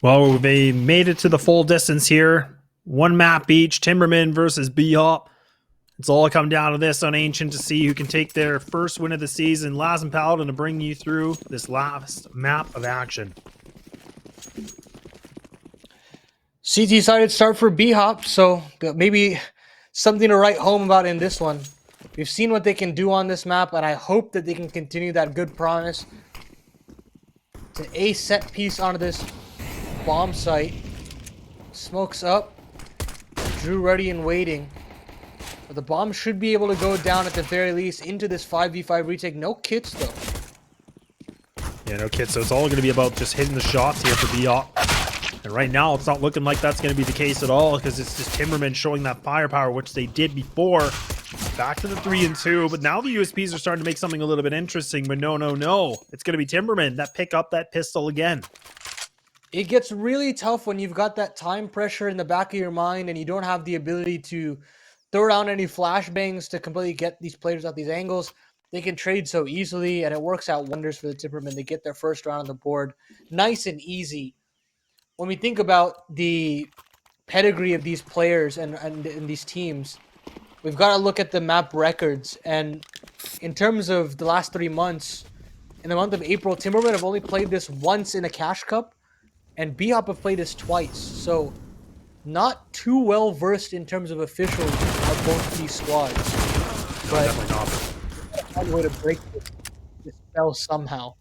Well, they made it to the full distance here. One map each, Timbermen versus BHOP. It's all come down to this on Ancient to see who can take their first win of the season. Laz and Paladin to bring you through this last map of action. CT decided to start for BHOP, so maybe something to write home about in this one. We've seen what they can do on this map, and I hope that they can continue that good promise. It's an A set piece onto this bomb site. Smokes up. Drew ready and waiting. But the bomb should be able to go down at the very least into this 5v5 retake. No kits, though. Yeah, no kits, so it's all going to be about just hitting the shots here for BHOP. And right now, it's not looking like that's going to be the case at all, because it's just Timbermen showing that firepower, which they did before. Back to the 3 and 2, but now the USPs are starting to make something a little bit interesting. But no. It's going to be Timbermen that pick up that pistol again. It gets really tough when you've got that time pressure in the back of your mind and you don't have the ability to throw down any flashbangs to completely get these players out these angles. They can trade so easily, and it works out wonders for the Timbermen. They get their first round on the board nice and easy. When we think about the pedigree of these players and these teams, we've got to look at the map records. And in terms of the last 3 months, in the month of April, Timbermen have only played this once in a Cash Cup, and BHOP have played this twice. So not too well versed in terms of officials of both these squads. But Definitely not. Find a way to break this spell somehow.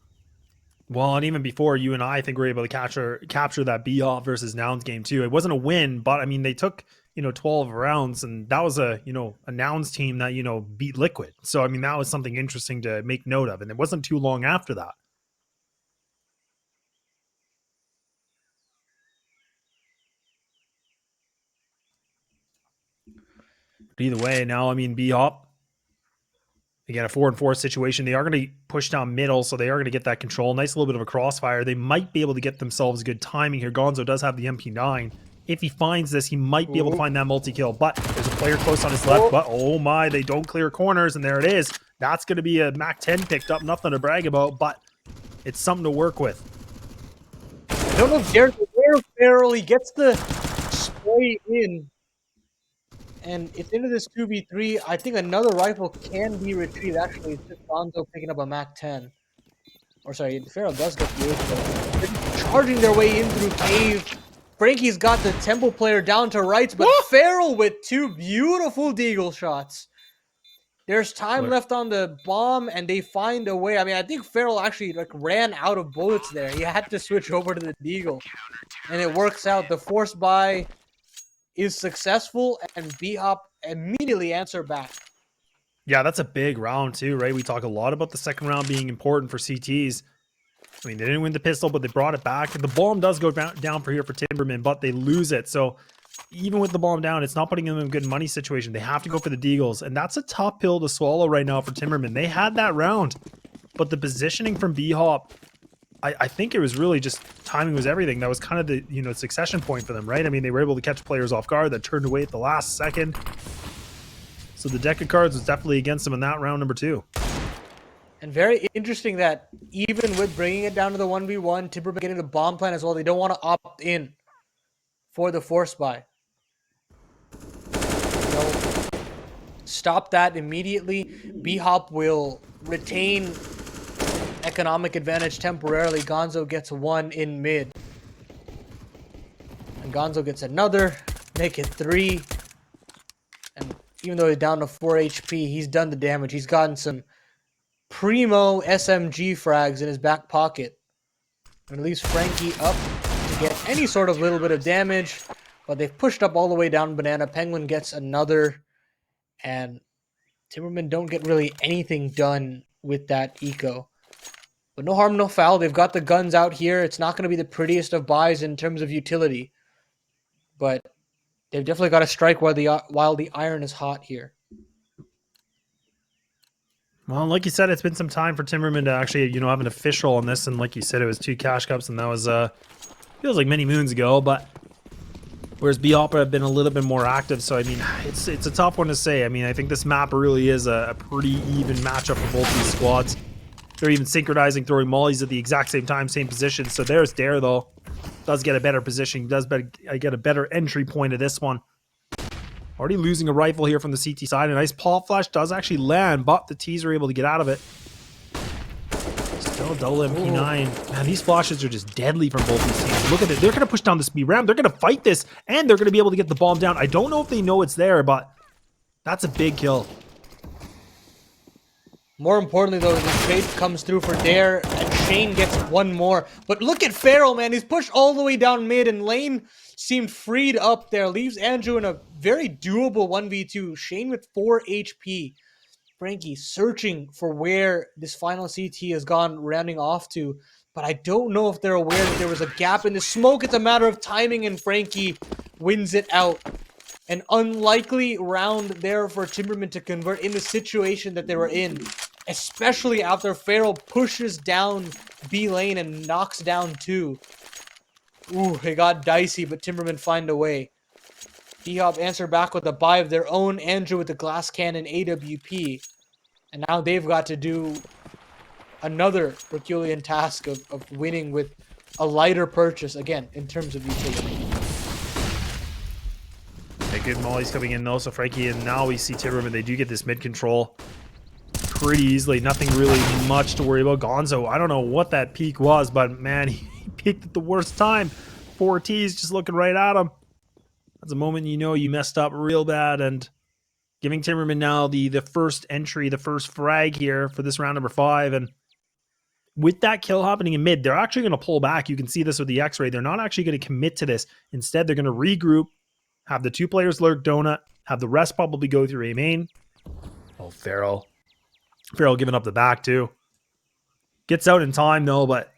Well, and even before, you and I think we were able to capture that BHOP versus Nouns game too. It wasn't a win, but I mean they took 12 rounds, and that was a Nouns team that beat Liquid. So I mean that was something interesting to make note of, and it wasn't too long after that. But either way, now I mean BHOP. Again, a 4 and 4 situation. They are going to push down middle, so they are going to get that control. Nice little bit of a crossfire. They might be able to get themselves good timing here. Gonzo does have the MP9. If he finds this, he might be able to find that multi-kill. But there's a player close on his left. But oh my, they don't clear corners, and there it is. That's going to be a Mac 10 picked up. Nothing to brag about, but it's something to work with. I don't know if Jared barely gets the spray in. And it's into this 2v3. I think another rifle can be retrieved. Actually, it's just Gonzo picking up a Mac 10. Or sorry, Pharaoh does get the 8. They're charging their way in through cave. Frankie's got the Temple player down to rights, but Farrell with 2 beautiful deagle shots. There's time left on the bomb, and they find a way. I mean, I think Farrell actually ran out of bullets there. He had to switch over to the deagle, and it works out. The force buy is successful, and BHOP immediately answer back. Yeah, that's a big round too, right? We talk a lot about the second round being important for CTs. I mean, they didn't win the pistol, but they brought it back. The bomb does go down for here for Timbermen, but they lose it. So even with the bomb down, it's not putting them in a good money situation. They have to go for the deagles, and that's a tough pill to swallow right now for Timbermen. They had that round, but the positioning from BHOP, I think it was really just timing was everything. That was kind of the succession point for them, right? I mean, they were able to catch players off guard that turned away at the last second. So the deck of cards was definitely against them in that round number 2. And very interesting that even with bringing it down to the 1v1, Timbermen getting the bomb plan as well, they don't want to opt in for the force buy. Stop that immediately. BHOP will retain economic advantage temporarily. Gonzo gets 1 in mid. And Gonzo gets another. Make it 3. And even though he's down to 4 HP, he's done the damage. He's gotten some primo SMG frags in his back pocket. And at least Frankie up to get any sort of little bit of damage. But they've pushed up all the way down Banana. Penguin gets another. And Timbermen don't get really anything done with that eco. But no harm, no foul. They've got the guns out here. It's not going to be the prettiest of buys in terms of utility. But they've definitely got to strike while the iron is hot here. Well, like you said, it's been some time for Timbermen to actually, have an official on this. And like you said, it was 2 cash cups, and that was, feels like many moons ago. But whereas BHOP have been a little bit more active. So, I mean, it's a tough one to say. I mean, I think this map really is a pretty even matchup for both these squads. They're even synchronizing, throwing mollies at the exact same time, same position. So there's Dare, though. does get a better position. He does get a better entry point of this one. Already losing a rifle here from the CT side. A nice pop flash does actually land, but the T's are able to get out of it. Still double MP9. Man, these flashes are just deadly from both these teams. Look at it. They're going to push down the speed ramp. They're going to fight this, and they're going to be able to get the bomb down. I don't know if they know it's there, but that's a big kill. More importantly, though, the trade comes through for Dare, and Shane gets one more. But look at Farrell, man. He's pushed all the way down mid, and Lane seemed freed up there. Leaves Andrew in a very doable 1v2. Shane with 4 HP. Frankie searching for where this final CT has gone rounding off to. But I don't know if they're aware that there was a gap in the smoke. It's a matter of timing, and Frankie wins it out. An unlikely round there for Timbermen to convert in the situation that they were in. Especially after Farrell pushes down B lane and knocks down 2. Ooh, it got dicey, but Timbermen find a way. BHOP answer back with a buy of their own. Andrew with the glass cannon AWP. And now they've got to do another Herculean task of winning with a lighter purchase, again, in terms of utility. Okay, good mollies coming in though, so Frankie, and now we see Timbermen, they do get this mid control pretty easily. Nothing really much to worry about. Gonzo, I don't know what that peak was, but man, he peaked at the worst time. 4 T's just looking right at him. That's a moment you know you messed up real bad, and giving Timbermen now the first entry, the first frag here for this round number 5. And with that kill happening in mid, they're actually going to pull back. You can see this with the X-ray. They're not actually going to commit to this. Instead, they're going to regroup, have the 2 players lurk donut, have the rest probably go through A main. Oh, Farrell giving up the back too. Gets out in time though, but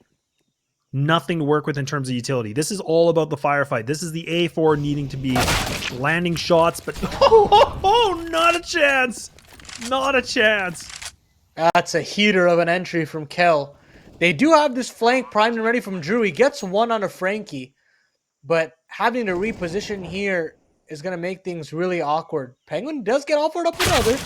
nothing to work with in terms of utility. This is all about the firefight. This is the A4 needing to be landing shots, but not a chance. Not a chance. That's a heater of an entry from Kel. They do have this flank primed and ready from Drew. He gets one on a Frankie, but having to reposition here is going to make things really awkward. Penguin does get offered up another.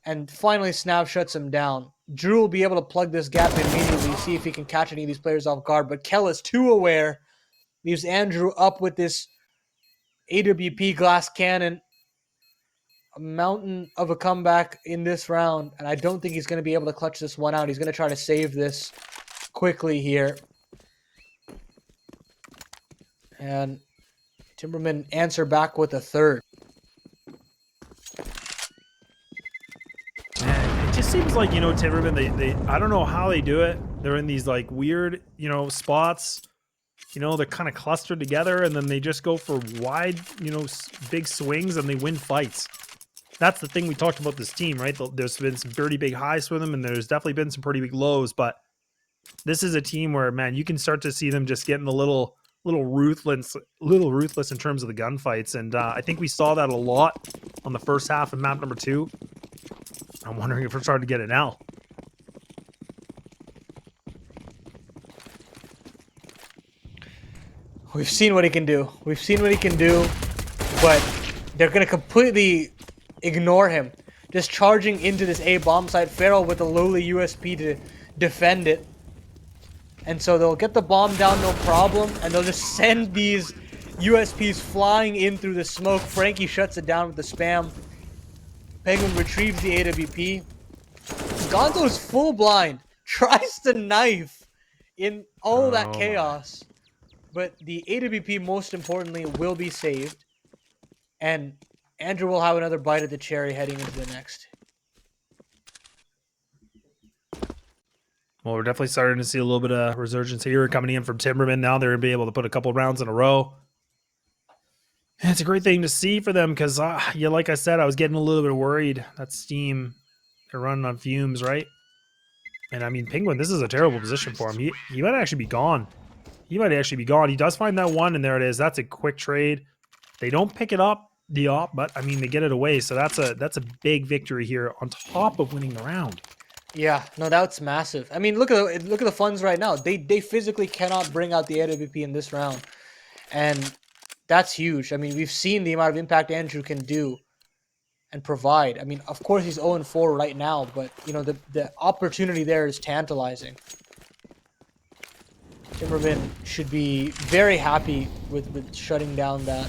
And finally, Snap shuts him down. Drew will be able to plug this gap immediately, see if he can catch any of these players off guard. But Kel is too aware. Leaves Andrew up with this AWP glass cannon. A mountain of a comeback in this round. And I don't think he's going to be able to clutch this one out. He's going to try to save this quickly here. And Timbermen answer back with a third. It just seems like, Timbermen, they I don't know how they do it. They're in these like weird, spots. They're kind of clustered together, and then they just go for wide, big swings, and they win fights. That's the thing we talked about this team, right? There's been some pretty big highs for them, and there's definitely been some pretty big lows, but this is a team where, man, you can start to see them just getting a little ruthless in terms of the gunfights, and I think we saw that a lot on the first half of map number 2. I'm wondering if we're starting to get it now. We've seen what he can do. We've seen what he can do, but they're going to completely ignore him. Just charging into this A bomb site. Farrell with a lowly USP to defend it. And so they'll get the bomb down, no problem, and they'll just send these USPs flying in through the smoke. Frankie shuts it down with the spam. Penguin retrieves the AWP. Gonzo's full blind. Tries to knife in all that chaos. But the AWP, most importantly, will be saved. And Andrew will have another bite of the cherry heading into the next. Well, we're definitely starting to see a little bit of resurgence here coming in from Timbermen. Now they're going to be able to put a couple rounds in a row. And it's a great thing to see for them because, like I said, I was getting a little bit worried. That Steam, they're running on fumes, right? And I mean, Penguin, this is a terrible position for him. He might actually be gone. He might actually be gone. He does find that one, and there it is. That's a quick trade. They don't pick it up, the op, but I mean, they get it away. So that's a big victory here on top of winning the round. Yeah, no, that's massive. I mean, look at the funds right now. They physically cannot bring out the AWP in this round, and that's huge. I mean, we've seen the amount of impact Andrew can do and provide. I mean, of course he's 0-4 right now, but the opportunity there is tantalizing. Timbermen should be very happy with shutting down that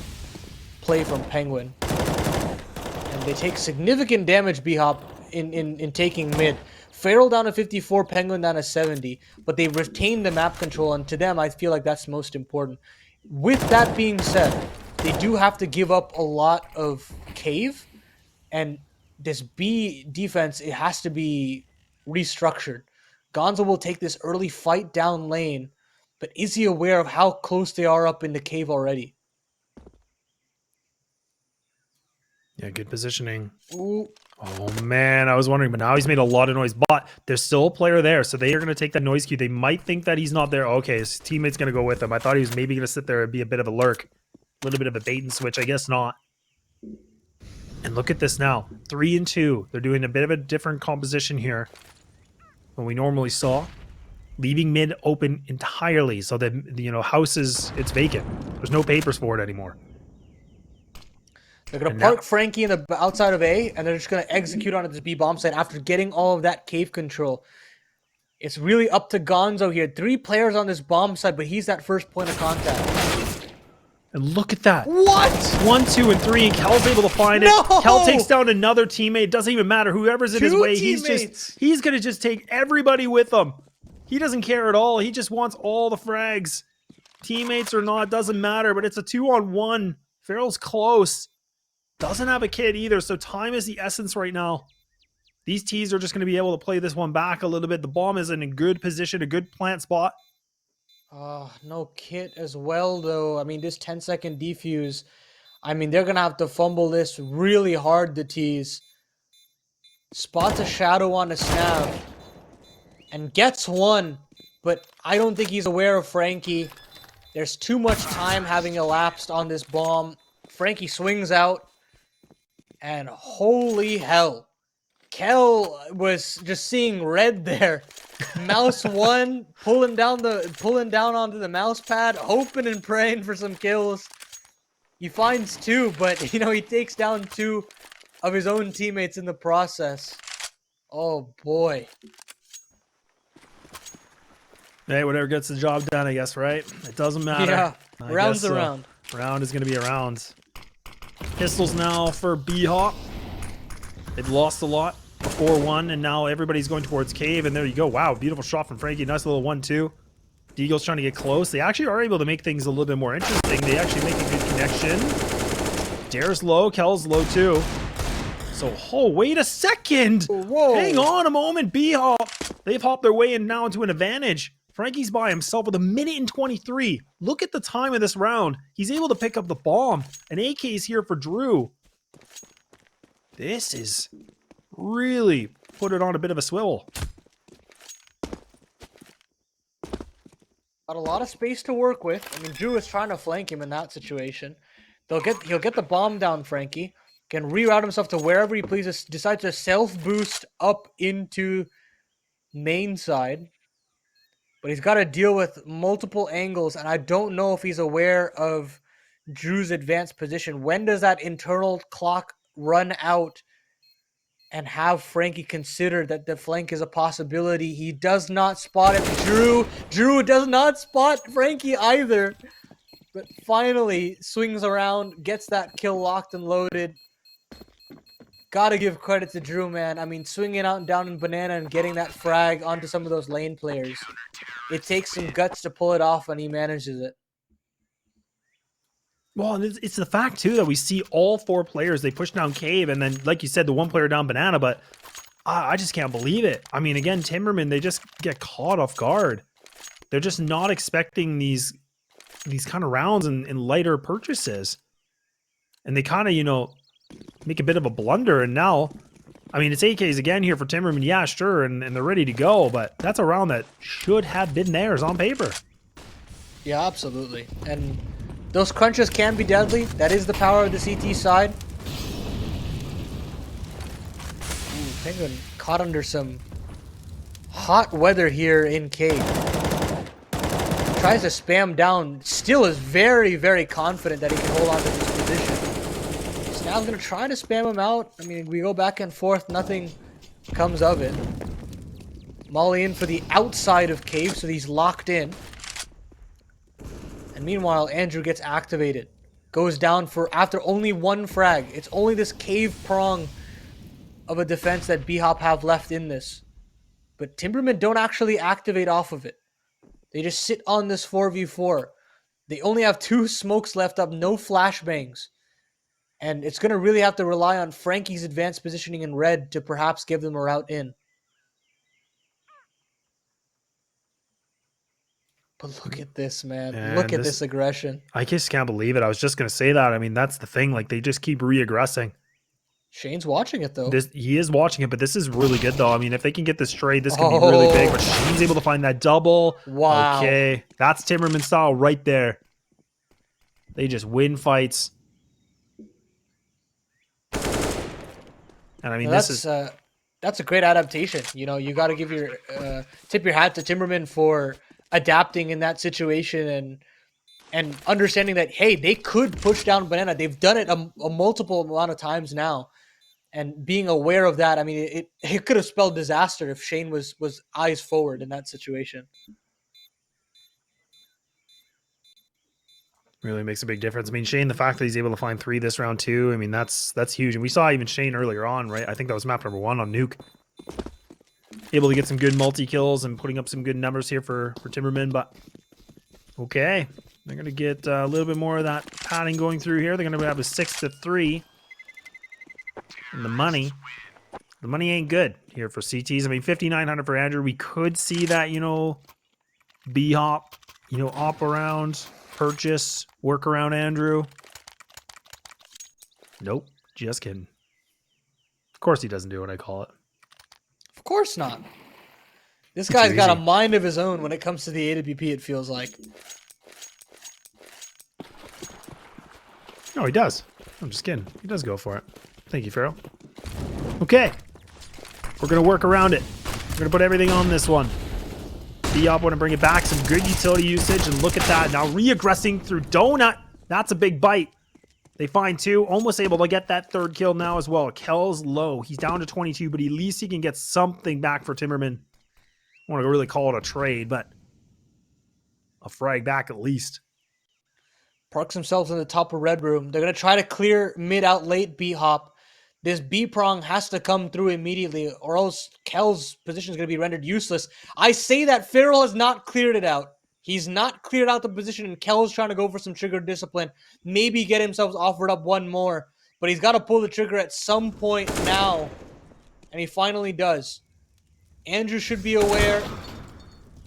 play from Penguin. And they take significant damage, BHOP, in taking mid. Feral down to 54, Penguin down to 70, but they retain the map control, and to them, I feel like that's most important. With that being said, they do have to give up a lot of cave, and this B defense, it has to be restructured. Gonzo will take this early fight down lane, but is he aware of how close they are up in the cave already? Yeah, good positioning. Ooh. Oh man, I was wondering, but now he's made a lot of noise. But there's still a player there, so they are going to take that noise cue. They might think that he's not there. Okay, his teammate's going to go with him. I thought he was maybe going to sit there and be a bit of a lurk. A little bit of a bait and switch. I guess not. And look at this now. 3 and 2. They're doing a bit of a different composition here than we normally saw. Leaving mid open entirely so that, house it's vacant. There's no papers for it anymore. They're going to park Frankie in the outside of A, and they're just going to execute on this B bomb site after getting all of that cave control. It's really up to Gonzo here. 3 players on this bomb site, but he's that first point of contact. And look at that. What? 1, 2, and 3, and Kel's able to find it. Kel takes down another teammate. It doesn't even matter. Whoever's in his way, he's going to just take everybody with him. He doesn't care at all. He just wants all the frags. Teammates or not, doesn't matter, but it's a 2-on-1. Feral's close. Doesn't have a kid either, so time is the essence right now. These T's are just going to be able to play this one back a little bit. The bomb is in a good position, a good plant spot. No kit as well, though. I mean, this 10-second defuse, I mean, they're going to have to fumble this really hard, the T's. Spots a shadow on a snav and gets one, but I don't think he's aware of Frankie. There's too much time having elapsed on this bomb. Frankie swings out. And holy hell, Kel was just seeing red there. Mouse 1 pulling down onto the mouse pad, hoping and praying for some kills. He finds 2, but he takes down 2 of his own teammates in the process. Oh boy. Hey, whatever gets the job done, I guess, right? It doesn't matter. Yeah, round's around. Round is going to be a round. Pistols now for BHOP. They've lost a lot. 4-1, and now everybody's going towards cave, and there you go. Wow, beautiful shot from Frankie. Nice little 1-2. Deagle's trying to get close. They actually are able to make things a little bit more interesting. They actually make a good connection. Dare's low. Kel's low too. So, oh, wait a second. Whoa. Hang on a moment. BHOP. They've hopped their way in now into an advantage. Frankie's by himself with 1:23. Look at the time of this round. He's able to pick up the bomb. An AK is here for Drew. This is really put it on a bit of a swivel. Got a lot of space to work with. I mean, Drew is trying to flank him in that situation. He'll get the bomb down, Frankie. Can reroute himself to wherever he pleases. Decides to self-boost up into main side. But he's got to deal with multiple angles, and I don't know if he's aware of Drew's advanced position. When does that internal clock run out and have Frankie consider that the flank is a possibility? He does not spot it. Drew does not spot Frankie either. But finally swings around, gets that kill locked and loaded. Gotta give credit to Drew, man. I mean, swinging out and down in banana and getting that frag onto some of those lane players. It takes some guts to pull it off, and he manages it. Well, and it's the fact, too, that we see all 4 players. They push down cave, and then, like you said, the 1 player down banana, but I just can't believe it. I mean, again, Timbermen, they just get caught off guard. They're just not expecting these kind of rounds in lighter purchases. And they kind of, make a bit of a blunder, and now, I mean, it's AKs again here for Timbermen. Yeah, sure, and they're ready to go, but that's a round that should have been theirs on paper. Yeah, absolutely. And those crunches can be deadly. That is the power of the CT side. Ooh, Penguin caught under some hot weather here in cave. Tries to spam down. Still is very, very confident that he can hold on to this position. Now I'm going to try to spam him out. I mean, we go back and forth. Nothing comes of it. Molly in for the outside of cave, so he's locked in. And meanwhile, Andrew gets activated. Goes down for after only one frag. It's only this cave prong of a defense that BHOP have left in this. But timbermen don't actually activate off of it. They just sit on this 4v4. They only have 2 smokes left up, no flashbangs. And it's going to really have to rely on Frankie's advanced positioning in red to perhaps give them a route in. But look at this, man. And look at this aggression. I just can't believe it. I was just going to say that. I mean, that's the thing. Like, they just keep re-aggressing. Shane's watching it, though. He is watching it, but this is really good, though. I mean, if they can get this trade, this could be really big. But Shane's able to find that double. Wow. Okay. That's Timberman style right there. They just win fights. And I mean, that's a great adaptation. You know, you got to give your tip your hat to Timberman for adapting in that situation and understanding that, hey, they could push down Banana. They've done it a multiple amount of times now, and being aware of that. I mean, it could have spelled disaster if Shane was eyes forward in that situation. Really makes a big difference. I mean, Shane, the fact that he's able to find 3 this round too, I mean, that's huge. And we saw even Shane earlier on, right? I think that was map number 1 on Nuke. Able to get some good multi-kills and putting up some good numbers here for Timberman, but okay. They're going to get a little bit more of that padding going through here. They're going to have a 6-3. And the money ain't good here for CTs. I mean, 5,900 for Andrew. We could see that, you know, BHOP, you know, op around, purchase, work around Andrew. Nope, just kidding. Of course he doesn't do what I call it. Of course not. This guy's got a mind of his own when it comes to the AWP, it feels like. No, he does. I'm just kidding. He does go for it. Thank you, Pharaoh. Okay. We're going to work around it. We're going to put everything on this one. BHOP want to bring it back. Some good utility usage. And look at that. Now re-aggressing through Donut. That's a big bite. They find 2. Almost able to get that 3rd kill now as well. Kel's low. He's down to 22, but at least he can get something back for Timberman. I want to really call it a trade, but a frag back at least. Parks themselves in the top of red room. They're going to try to clear mid out late BHOP. This B prong has to come through immediately, or else Kel's position is going to be rendered useless. I say that Farrell has not cleared it out. He's not cleared out the position, and Kel's trying to go for some trigger discipline. Maybe get himself offered up one more, but he's got to pull the trigger at some point now, and he finally does. Andrew should be aware,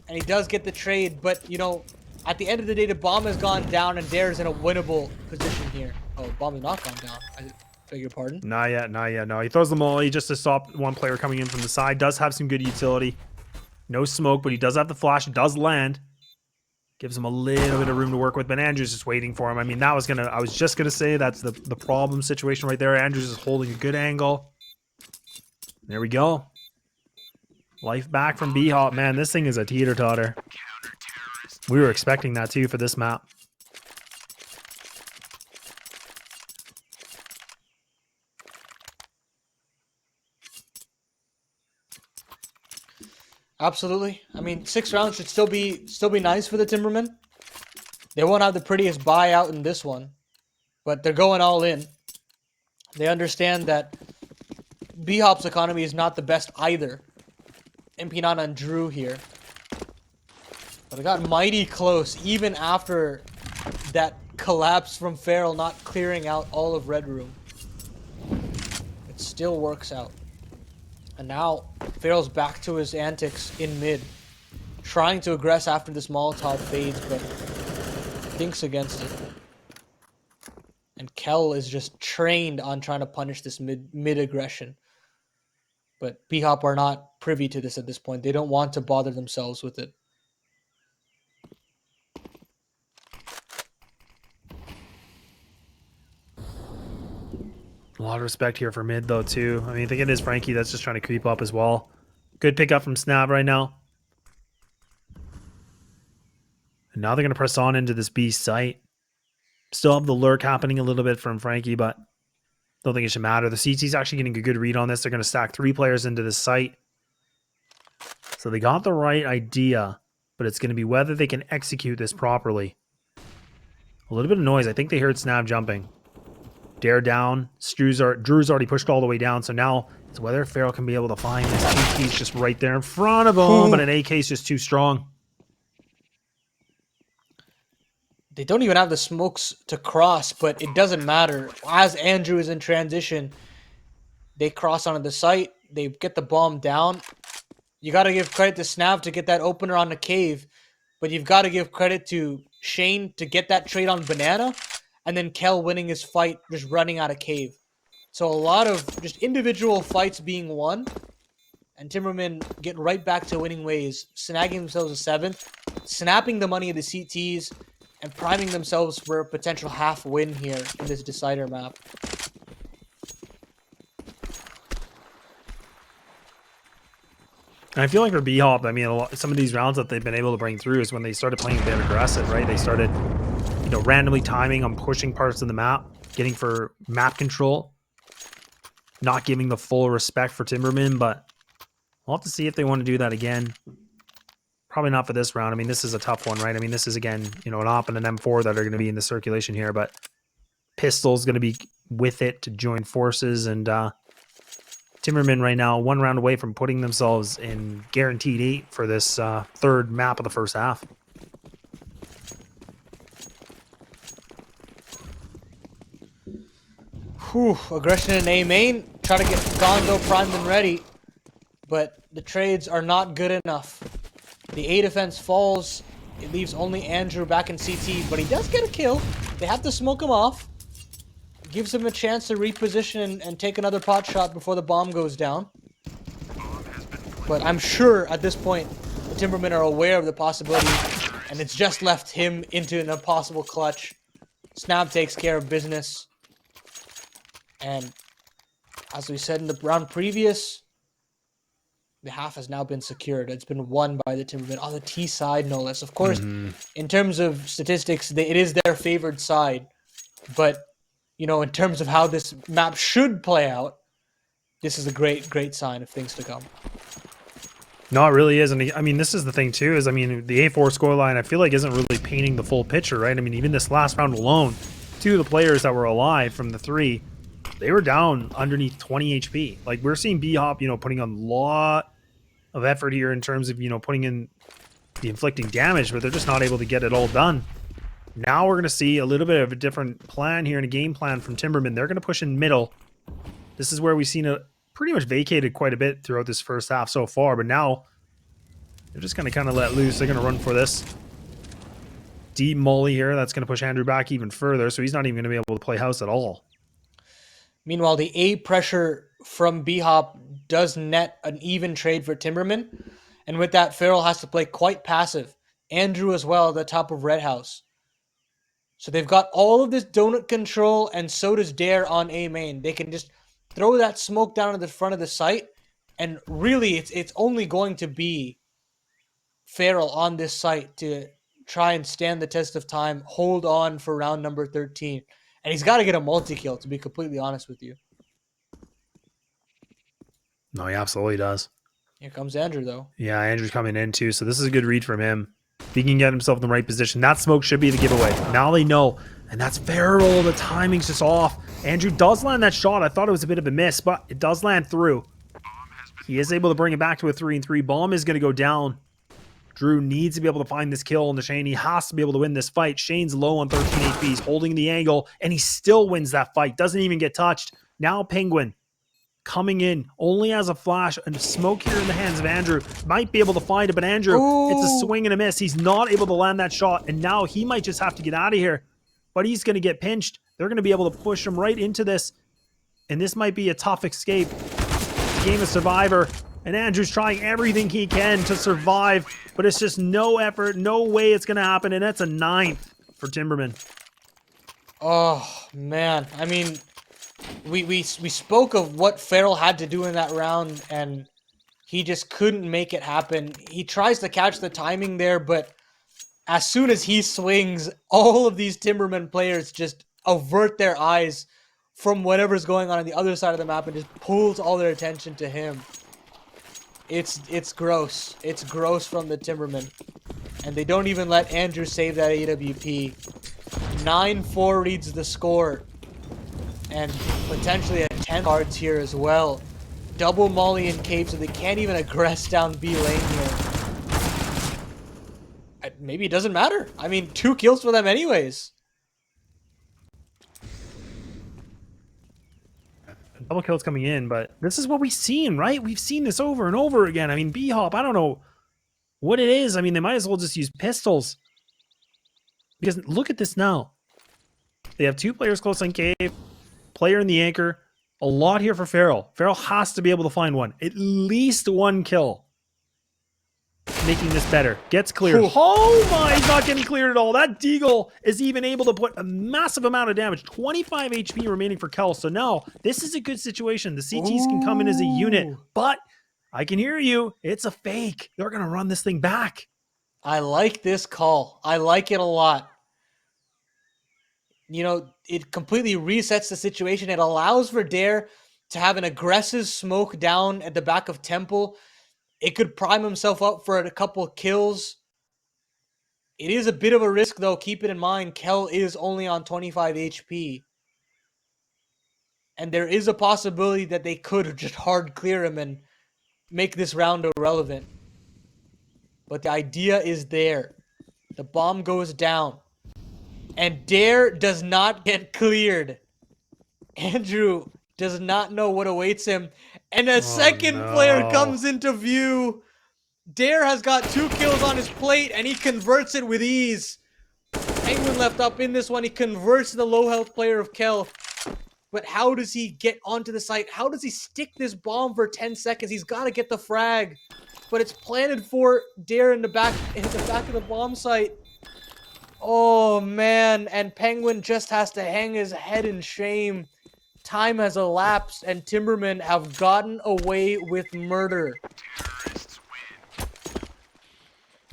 and he does get the trade, but, you know, at the end of the day, the bomb has gone down, and Dare's in a winnable position here. Oh, bomb has not gone down. I beg your pardon? Not yet, not yet. No, he throws the molly just to stop one player coming in from the side. Does have some good utility. No smoke, but he does have the flash. It does land. Gives him a little bit of room to work with, but Andrew's just waiting for him. I mean, I was just gonna say that's the problem situation right there. Andrew's is holding a good angle. There we go. Life back from BHOP. Man, this thing is a teeter-totter. We were expecting that too for this map. Absolutely. I mean, 6 rounds should still be nice for the Timbermen. They won't have the prettiest buyout in this one, but they're going all in. They understand that BHOP's economy is not the best either. MP9 and Drew here. But it got mighty close, even after that collapse from Farrell not clearing out all of Red Room. It still works out. And now Farrell's back to his antics in mid. Trying to aggress after this Molotov fades, but thinks against it. And Kel is just trained on trying to punish this mid aggression. But BHOP are not privy to this at this point. They don't want to bother themselves with it. A lot of respect here for mid, though, too. I mean, I think it is Frankie that's just trying to creep up as well. Good pickup from Snap right now. And now they're going to press on into this B site. Still have the lurk happening a little bit from Frankie, but don't think it should matter. The CT's actually getting a good read on this. They're going to stack 3 players into this site. So they got the right idea, but it's going to be whether they can execute this properly. A little bit of noise. I think they heard Snap jumping. Dare down. Drew's already pushed all the way down, so now it's whether Feral can be able to find this TT's just right there in front of him, but an AK is just too strong. They don't even have the smokes to cross, but it doesn't matter. As Andrew is in transition, they cross onto the site. They get the bomb down. You got to give credit to Snap to get that opener on the cave, but you've got to give credit to Shane to get that trade on Banana, and then Kel winning his fight just running out of cave. So a lot of just individual fights being won, and Timbermen get right back to winning ways, snagging themselves a 7th, snapping the money of the CTs, and priming themselves for a potential half win here in this decider map. And I feel like for BHOP, I mean, some of these rounds that they've been able to bring through is when they started playing a bit aggressive, right? They started, randomly timing on pushing parts of the map, getting for map control, not giving the full respect for Timbermen, but we'll have to see if they want to do that again. Probably not for this round. I mean, this is a tough one, right? I mean, this is, again, an AWP and an M4 that are going to be in the circulation here, but Pistol's going to be with it to join forces, and Timbermen right now 1 round away from putting themselves in guaranteed 8 for this 3rd map of the first half. Whew, aggression in A main. Try to get Gonzo primed and ready, but the trades are not good enough. The A defense falls. It leaves only Andrew back in CT, but he does get a kill. They have to smoke him off. Gives him a chance to reposition and take another pot shot before the bomb goes down. But I'm sure at this point, the Timbermen are aware of the possibility, and it's just left him into an impossible clutch. Snap takes care of business. And as we said in the round previous, the half has now been secured. It's been won by the Timbermen on the T side, no less. Of course, in terms of statistics, it is their favored side. But, in terms of how this map should play out, this is a great, great sign of things to come. No, it really is. And I mean, this is the thing too, is, I mean, the A4 scoreline, I feel like isn't really painting the full picture, right? I mean, even this last round alone, 2 of the players that were alive from the 3, they were down underneath 20 HP. Like, we're seeing BHOP, putting on a lot of effort here in terms of, putting in the inflicting damage, but they're just not able to get it all done. Now we're going to see a little bit of a different plan here and a game plan from Timbermen. They're going to push in middle. This is where we've seen it pretty much vacated quite a bit throughout this first half so far, but now they're just going to kind of let loose. They're going to run for this deep molly here. That's going to push Andrew back even further, so he's not even going to be able to play house at all. Meanwhile, the A pressure from BHOP does net an even trade for Timbermen, and with that, Feral has to play quite passive. Andrew as well at the top of Red House. So they've got all of this donut control, and so does Dare on A main. They can just throw that smoke down to the front of the site, and really it's only going to be Feral on this site to try and stand the test of time, hold on for round number 13. And he's got to get a multi-kill, to be completely honest with you. No, he absolutely does. Here comes Andrew, though. Yeah, Andrew's coming in too, so this is a good read from him. If he can get himself in the right position, that smoke should be the giveaway. Now they know, and that's Feral. The timing's just off. Andrew does land that shot. I thought it was a bit of a miss, but it does land through. He is able to bring it back to a 3-3. Bomb is going to go down. Drew needs to be able to find this kill on the Shane. He has to be able to win this fight. Shane's low on 13 HP. He's holding the angle, and he still wins that fight. Doesn't even get touched. Now Penguin coming in only as a flash, and smoke here in the hands of Andrew. Might be able to find it, but Andrew, it's a swing and a miss. He's not able to land that shot, and now he might just have to get out of here. But he's going to get pinched. They're going to be able to push him right into this, and this might be a tough escape. Game of Survivor, and Andrew's trying everything he can to survive, but it's just no effort, no way it's going to happen, and that's a 9th for Timbermen. Oh, man. I mean, we spoke of what Feral had to do in that round, and he just couldn't make it happen. He tries to catch the timing there, but as soon as he swings, all of these Timbermen players just avert their eyes from whatever's going on the other side of the map and just pulls all their attention to him. It's gross. It's gross from the Timbermen. And they don't even let Andrew save that AWP. 9-4 reads the score. And potentially a 10 cards here as well. Double Molly and Cape, so they can't even aggress down B lane here. Maybe it doesn't matter. I mean, 2 kills for them anyways. Double kills coming in, but this is what we've seen, right? We've seen this over and over again. I mean, BHOP, I don't know what it is. I mean, they might as well just use pistols. Because look at this now. They have 2 players close on Cave, player in the anchor. A lot here for Farrell. Farrell has to be able to find one. At least 1 kill. Making this better. Gets cleared. Ooh. Oh my, he's not getting cleared at all. That Deagle is even able to put a massive amount of damage. 25 HP remaining for Kel. So now, this is a good situation. The CTs can come in as a unit. But, I can hear you. It's a fake. They're going to run this thing back. I like this call. I like it a lot. You know, it completely resets the situation. It allows for Dare to have an aggressive smoke down at the back of Temple. It could prime himself up for a couple kills. It is a bit of a risk, though. Keep it in mind, Kel is only on 25 HP. And there is a possibility that they could just hard clear him and make this round irrelevant. But the idea is there. The bomb goes down. And Dare does not get cleared. Andrew does not know what awaits him. And a second player comes into view. Dare has got 2 kills on his plate, and he converts it with ease. Penguin left up in this one. He converts the low health player of Kel. But how does he get onto the site? How does he stick this bomb for 10 seconds? He's got to get the frag. But it's planted for Dare in the back of the bomb site. Oh, man. And Penguin just has to hang his head in shame. Time has elapsed, and Timbermen have gotten away with murder.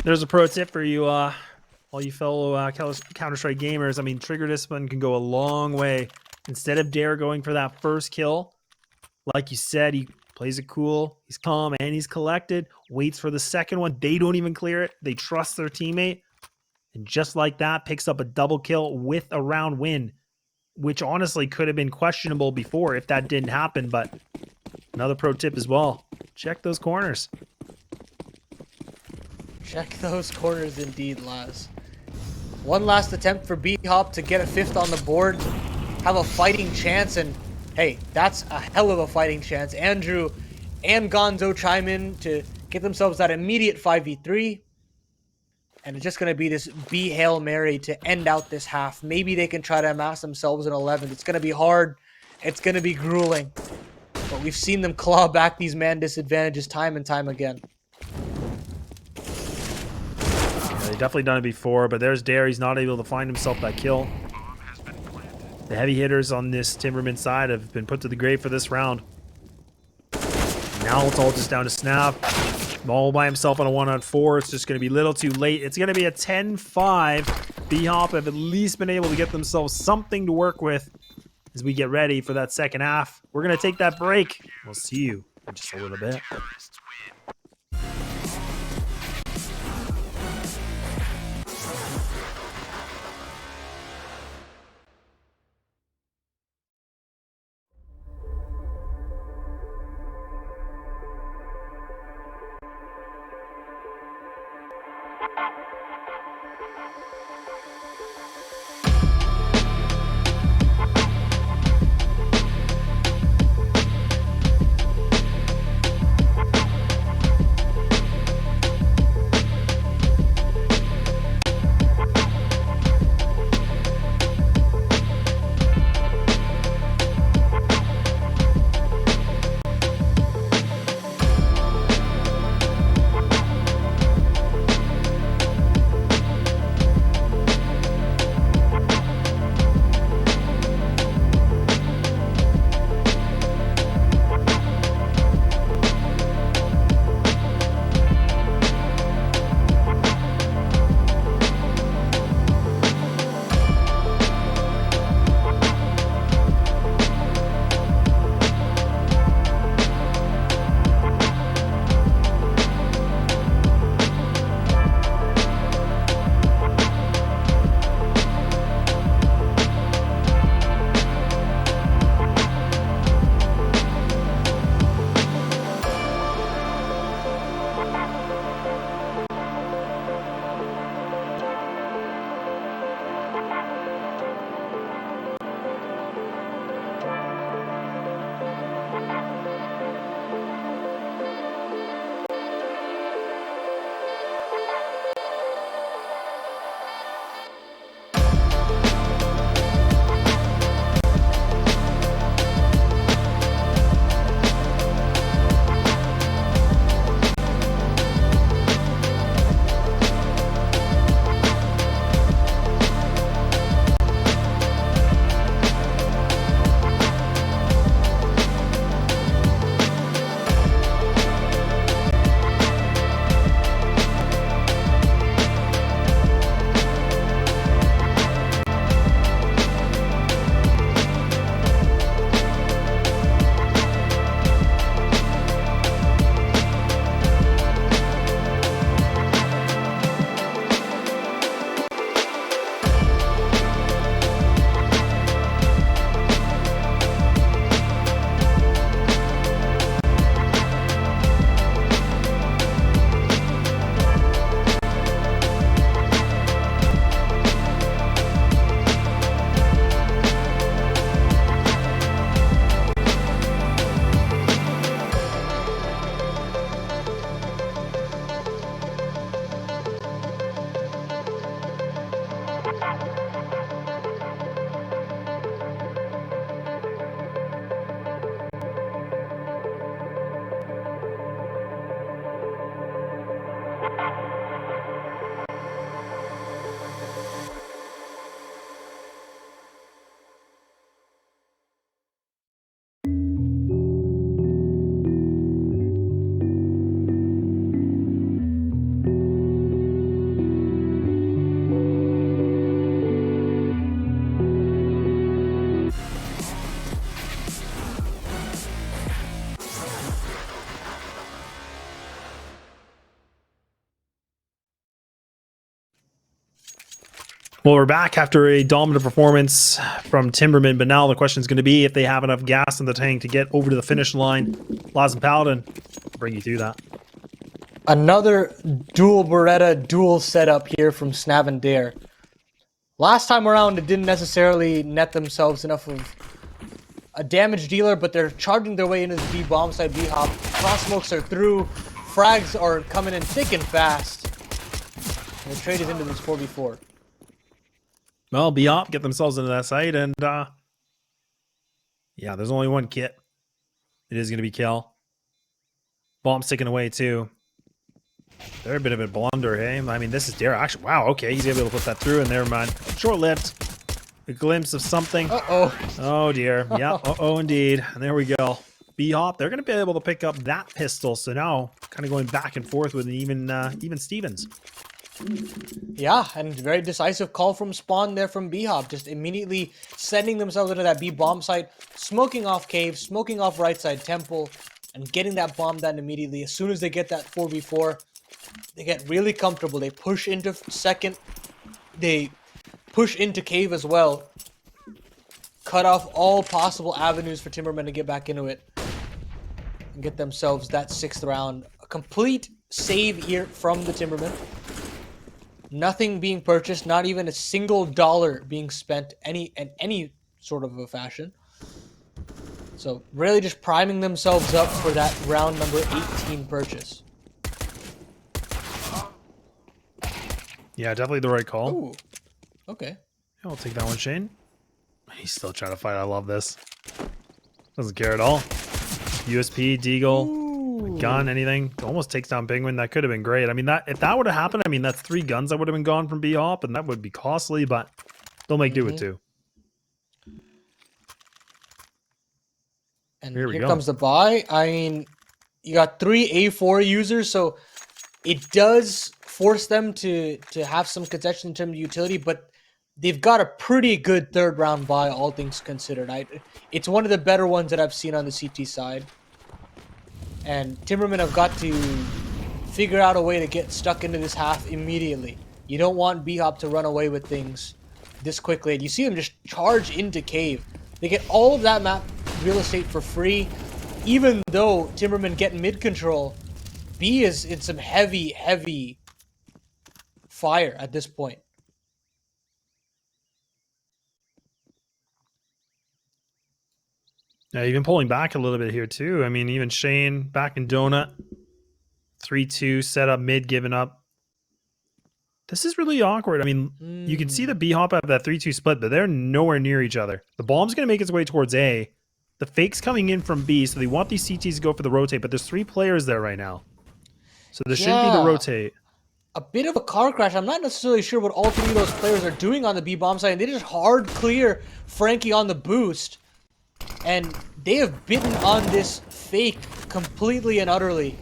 There's a pro tip for you, all you fellow Counter-Strike gamers. I mean, trigger discipline can go a long way. Instead of Dare going for that first kill, like you said, he plays it cool, he's calm, and he's collected, waits for the second one. They don't even clear it. They trust their teammate. And just like that, picks up a double kill with a round win, which honestly could have been questionable before if that didn't happen. But another pro tip as well, check those corners. Check those corners indeed, Laz. One last attempt for BHOP to get a 5th on the board, have a fighting chance, and hey, that's a hell of a fighting chance. Andrew and Gonzo chime in to get themselves that immediate 5v3. And it's just going to be this B Hail Mary to end out this half. Maybe they can try to amass themselves an 11th. It's going to be hard. It's going to be grueling. But we've seen them claw back these man disadvantages time and time again. Yeah, they've definitely done it before, but there's Dare. He's not able to find himself that kill. The heavy hitters on this Timberman side have been put to the grave for this round. Now it's all just down to Snap. All by himself on a 1-on-4. It's just going to be a little too late. It's going to be a 10-5. BHOP have at least been able to get themselves something to work with as we get ready for that second half. We're going to take that break. We'll see you in just a little bit. Well, we're back after a dominant performance from Timbermen, but now the question is going to be if they have enough gas in the tank to get over to the finish line. Laz and Paladin bring you through that. Another dual Beretta, dual setup here from Snav and Dare. Last time around, it didn't necessarily net themselves enough of a damage dealer, but they're charging their way into the B bomb side BHOP. Cross smokes are through. Frags are coming in thick and fast. And the trade is into this 4v4. Well, BHOP get themselves into that site, and yeah, there's only one kit. It is going to be Kill. Bomb sticking away, too. They're a bit of a blunder, hey? I mean, this is Dare. Actually, wow, okay, he's able to put that through, and never mind. Short-lived. A glimpse of something. Uh-oh. Oh, dear. Yeah, uh-oh, indeed. And there we go. BHOP, they're going to be able to pick up that pistol, so now kind of going back and forth with even Stevens. Yeah, and very decisive call from Spawn there from BHOP, just immediately sending themselves into that B bomb site, smoking off Cave, smoking off right side Temple, and getting that bomb down immediately. As soon as they get that 4v4, they get really comfortable. They push into second, they push into Cave as well, cut off all possible avenues for Timbermen to get back into it, and get themselves that 6th round. A complete save here from the Timbermen. Nothing being purchased, not even a single dollar being spent in any sort of a fashion. So really just priming themselves up for that round number 18 purchase. Yeah, definitely the right call. Ooh, okay. Yeah, I'll take that one, Shane. He's still trying to fight. I love this. Doesn't care at all. USP, Deagle. Gun, anything. Almost takes down Penguin. That could have been great. I mean, if that would have happened, I mean, that's 3 guns that would have been gone from BHOP, and that would be costly, but they'll make do with 2. And here comes the buy. I mean, you got 3 A4 users, so it does force them to have some concession in terms of utility, but they've got a pretty good 3rd round buy, all things considered. It's one of the better ones that I've seen on the CT side. And Timbermen have got to figure out a way to get stuck into this half immediately. You don't want BHOP to run away with things this quickly. And you see them just charge into Cave. They get all of that map real estate for free. Even though Timbermen get mid control, B is in some heavy, heavy fire at this point. Yeah, even pulling back a little bit here too. I mean, even Shane back in Donut. 3-2 set up mid, giving up. This is really awkward. I mean, you can see the BHOP have that 3-2 split, but they're nowhere near each other. The bomb's going to make its way towards A. The fake's coming in from B, so they want these CTs to go for the rotate, but there's 3 players there right now. So there shouldn't be the rotate. A bit of a car crash. I'm not necessarily sure what all 3 of those players are doing on the B bomb side. They just hard clear Frankie on the boost. And they have bitten on this fake completely and utterly.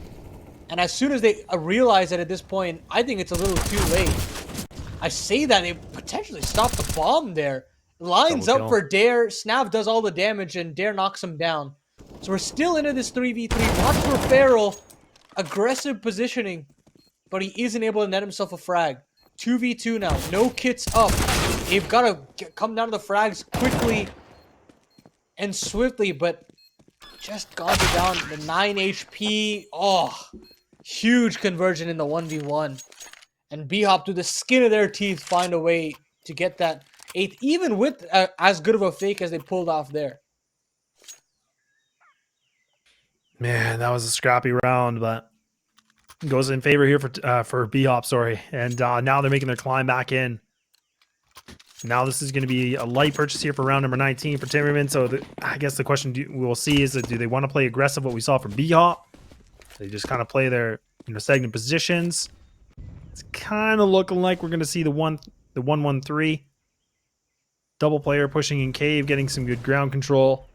And as soon as they realize that at this point, I think it's a little too late. I say that, they potentially stop the bomb there. Lines up for Dare. Snav does all the damage, and Dare knocks him down. So we're still into this 3v3. Watch for Feral. Aggressive positioning. But he isn't able to net himself a frag. 2v2 now. No kits up. They've got to come down to the frags quickly and swiftly, but just got it down to 9 HP. Oh, huge conversion in the 1v1. And BHOP, through the skin of their teeth, find a way to get that 8th, even with as good of a fake as they pulled off there. Man, that was a scrappy round, but goes in favor here for BHOP, sorry. And now they're making their climb back in. Now this is going to be a light purchase here for round number 19 for Timbermen. So I guess the question we'll see is that do they want to play aggressive, what we saw from BHOP? They just kind of play their stagnant positions. It's kind of looking like we're going to see the 1-1-3. Double player pushing in Cave, getting some good ground control.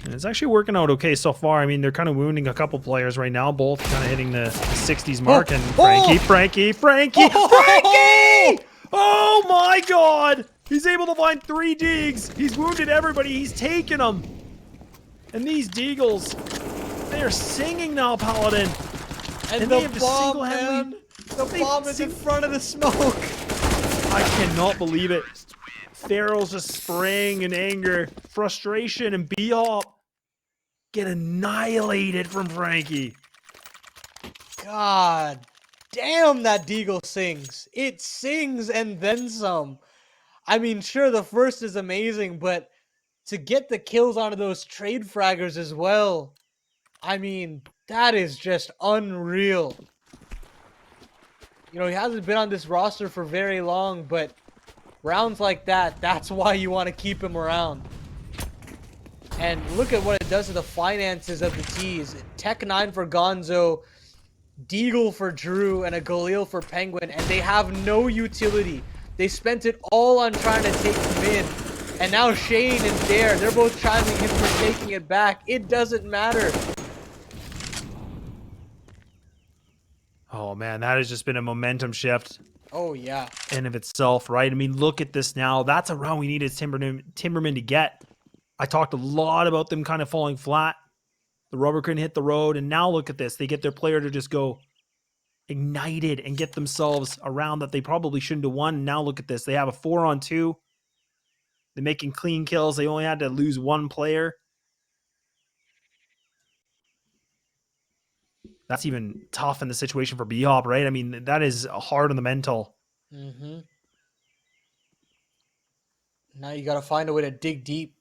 And it's actually working out okay so far. I mean, they're kind of wounding a couple players right now, both kind of hitting the 60s mark. And Frankie! Oh my god! He's able to find 3 digs. He's wounded everybody. He's taken them. And these Deagles, they are singing now, Paladin. And they have to single-handedly The bomb is in front of the smoke. I cannot believe it. Farrell's just spraying in anger, frustration, and BHOP get annihilated from Frankie. God damn, that Deagle sings. It sings and then some. I mean, sure, the first is amazing, but to get the kills onto those trade fraggers as well, I mean, that is just unreal. You know, he hasn't been on this roster for very long, but rounds like that, that's why you want to keep him around. And look at what it does to the finances of the T's. Tech 9 for Gonzo, Deagle for Drew, and a Galil for Penguin, and they have no utility. They spent it all on trying to take mid, and now Shane and Dare, they're both chiming him for taking it back. It doesn't matter. Oh man, that has just been a momentum shift Oh yeah. in of itself, right? I mean, look at this now. That's a round we needed Timberman to get. I talked a lot about them kind of falling flat. The rubber couldn't hit the road, and now look at this. They get their player to just go ignited and get themselves a round that they probably shouldn't have won. Now look at this. They have a 4-on-2. They're making clean kills. They only had to lose one player. That's even tough in the situation for BHOP, right? I mean, that is hard on the mental. Mm-hmm. Now you got to find a way to dig deep.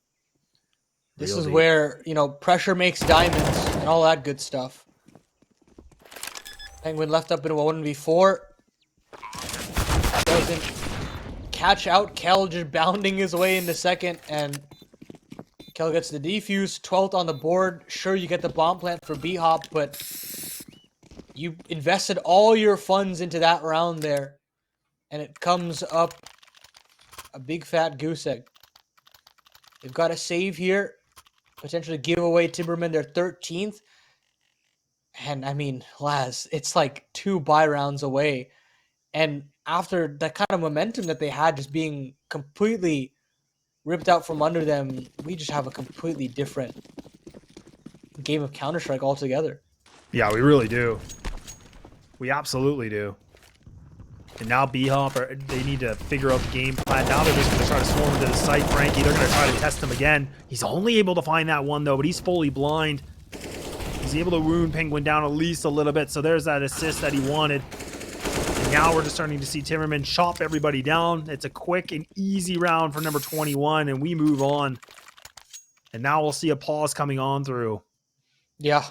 This Real is deep. where, you know, pressure makes diamonds and all that good stuff. Penguin left up in a 1v4. Doesn't catch out. Kel just bounding his way into second, and Kel gets the defuse. 12th on the board. Sure, you get the bomb plant for BHOP, but you invested all your funds into that round there, and it comes up a big fat goose egg. They've got a save here, potentially give away Timbermen their 13th. And I mean, Laz, it's like 2 buy rounds away. And after that kind of momentum that they had just being completely ripped out from under them, we just have a completely different game of Counter-Strike altogether. Yeah, we really do. We absolutely do. And now BHOP, they need to figure out the game plan. Now they're just going to try to swarm into the site, Frankie. They're going to try to test him again. He's only able to find that one, though, but he's fully blind. He's able to wound Penguin down at least a little bit, so there's that assist that he wanted. And now we're just starting to see Timberman chop everybody down. It's a quick and easy round for number 21, and we move on. And now we'll see a pause coming on through. Yeah.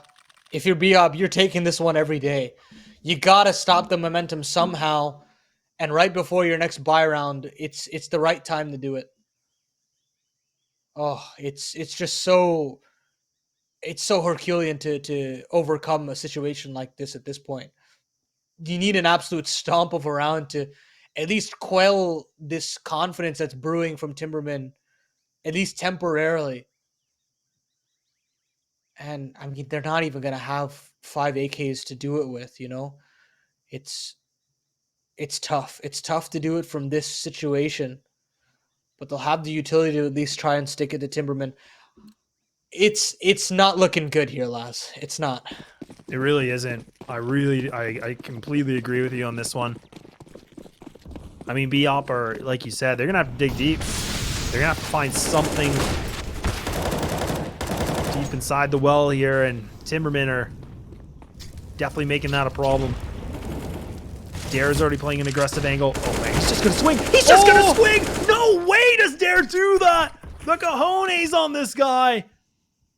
If you're BHOP, you're taking this one every day. You got to stop the momentum somehow. And right before your next buy round, it's the right time to do it. Oh, it's just so Herculean to overcome a situation like this at this point. You need an absolute stomp of a round to at least quell this confidence that's brewing from Timberman, at least temporarily. And I mean, they're not even gonna have 5 AKs to do it with, you know? It's tough. It's tough to do it from this situation. But they'll have the utility to at least try and stick it to Timberman. It's not looking good here, Laz. It's not. It really isn't. I completely agree with you on this one. I mean, BHOP are, like you said, they're going to have to dig deep. They're going to have to find something deep inside the well here, and Timbermen are definitely making that a problem. Dare's already playing an aggressive angle. Oh, man, he's just going to swing. He's just going to swing. No way does Dare do that. The cojones on this guy.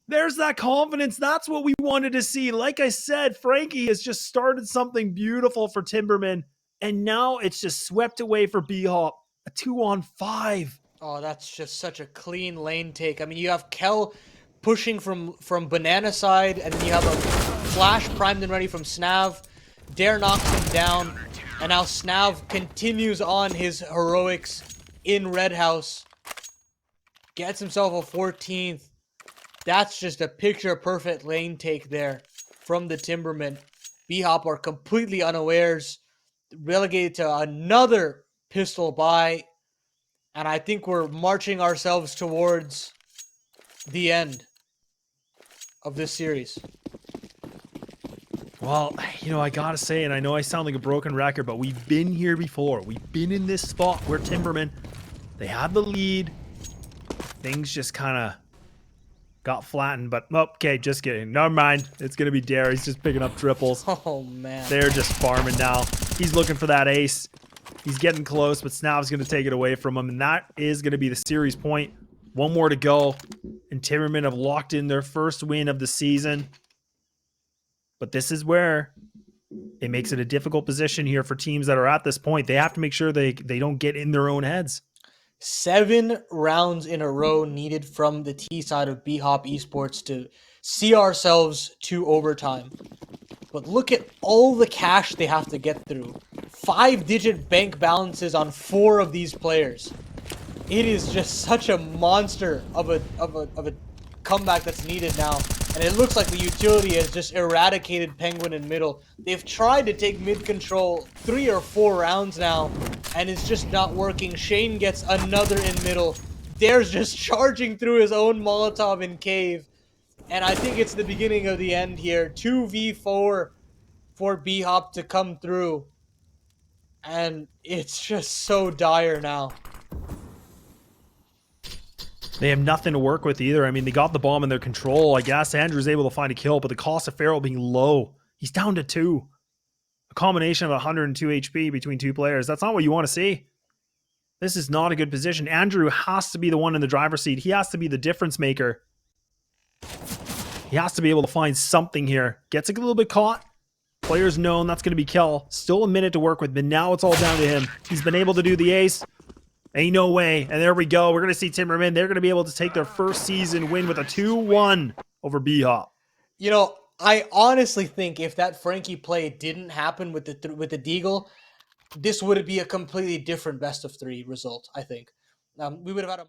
There's that confidence. That's what we wanted to see. Like I said, Frankie has just started something beautiful for Timberman, and now it's just swept away for BHOP. A 2-on-5. Oh, that's just such a clean lane take. I mean, you have Kel pushing from banana side, and then you have a flash primed and ready from Snav. Dare knocks him down, and now Snav continues on his heroics in Red House. Gets himself a 14th. That's just a picture-perfect lane take there from the Timbermen. BHOP are completely unawares, relegated to another pistol buy, and I think we're marching ourselves towards the end of this series. Well, you know, I gotta say, and I know I sound like a broken record, but we've been here before. We've been in this spot where Timbermen, they had the lead. Things just kind of got flattened, but okay, just kidding. Never mind. It's gonna be Dare. He's just picking up triples. Oh man. They're just farming now. He's looking for that ace. He's getting close, but Snav's gonna take it away from him, and that is gonna be the series point. One more to go, and Timbermen have locked in their first win of the season. But this is where it makes it a difficult position here for teams that are at this point. They have to make sure they don't get in their own heads. 7 rounds in a row needed from the T side of BHOP Esports to see ourselves to overtime. But look at all the cash they have to get through. 5-digit bank balances on 4 of these players. It is just such a monster of a comeback that's needed now. And it looks like the utility has just eradicated Penguin in middle. They've tried to take mid control 3 or 4 rounds now, and it's just not working. Shane gets another in middle. Dare's just charging through his own Molotov in cave. And I think it's the beginning of the end here. 2v4 for BHOP to come through. And it's just so dire now. They have nothing to work with either. I mean, they got the bomb in their control. I guess Andrew's able to find a kill, but the cost of Farrell being low. He's down to 2. A combination of 102 HP between 2 players. That's not what you want to see. This is not a good position. Andrew has to be the one in the driver's seat. He has to be the difference maker. He has to be able to find something here. Gets a little bit caught. Players known that's going to be kill. Still a minute to work with, but now it's all down to him. He's been able to do the ace. Ain't no way. And there we go. We're going to see Timbermen. They're going to be able to take their first season win with a 2-1 over BHOP. You know, I honestly think if that Frankie play didn't happen with the Deagle, this would be a completely different best of 3 result, I think. We would have had a